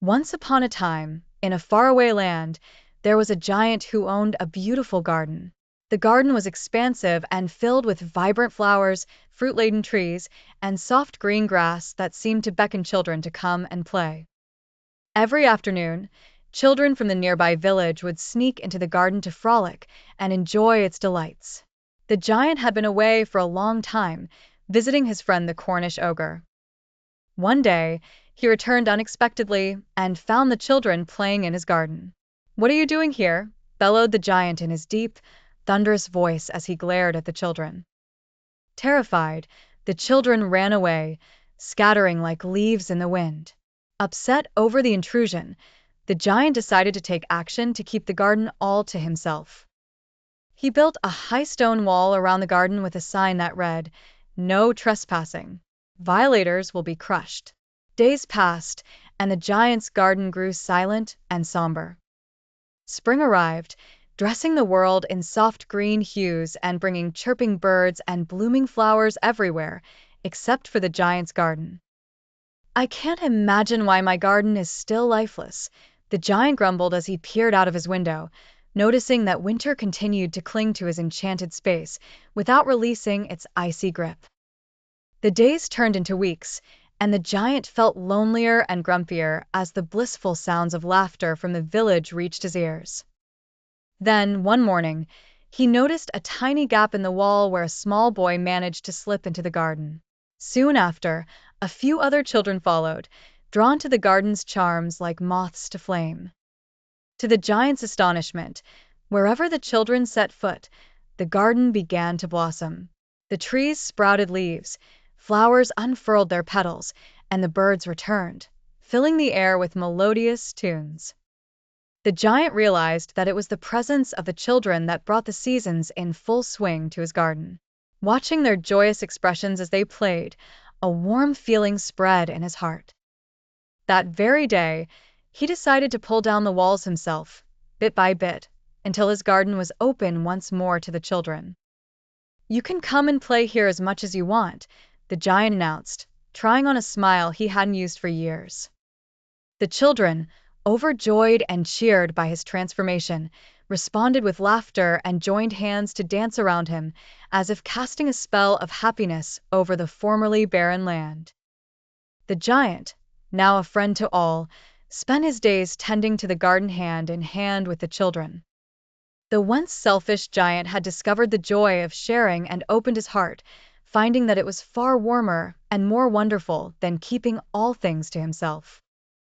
Once upon a time, in a faraway land, there was a giant who owned a beautiful garden. The garden was expansive and filled with vibrant flowers, fruit-laden trees, and soft green grass that seemed to beckon children to come and play. Every afternoon, children from the nearby village would sneak into the garden to frolic and enjoy its delights. The giant had been away for a long time, visiting his friend the Cornish ogre. One day, he returned unexpectedly and found the children playing in his garden. "What are you doing here?" bellowed the giant in his deep, thunderous voice as he glared at the children. Terrified, the children ran away, scattering like leaves in the wind. Upset over the intrusion, the giant decided to take action to keep the garden all to himself. He built a high stone wall around the garden with a sign that read, "No trespassing. Violators will be crushed." Days passed, and the giant's garden grew silent and somber. Spring arrived, dressing the world in soft green hues and bringing chirping birds and blooming flowers everywhere, except for the giant's garden. "I can't imagine why my garden is still lifeless," the giant grumbled as he peered out of his window, noticing that winter continued to cling to his enchanted space without releasing its icy grip. The days turned into weeks, and the giant felt lonelier and grumpier as the blissful sounds of laughter from the village reached his ears. Then, one morning, he noticed a tiny gap in the wall where a small boy managed to slip into the garden. Soon after, a few other children followed, drawn to the garden's charms like moths to flame. To the giant's astonishment, wherever the children set foot, the garden began to blossom. The trees sprouted leaves, flowers unfurled their petals, and the birds returned, filling the air with melodious tunes. The giant realized that it was the presence of the children that brought the seasons in full swing to his garden. Watching their joyous expressions as they played, a warm feeling spread in his heart. That very day, he decided to pull down the walls himself, bit by bit, until his garden was open once more to the children. "You can come and play here as much as you want," the giant announced, trying on a smile he hadn't used for years. The children, overjoyed and cheered by his transformation, responded with laughter and joined hands to dance around him, as if casting a spell of happiness over the formerly barren land. The giant, now a friend to all, spent his days tending to the garden hand in hand with the children. The once selfish giant had discovered the joy of sharing and opened his heart, finding that it was far warmer and more wonderful than keeping all things to himself.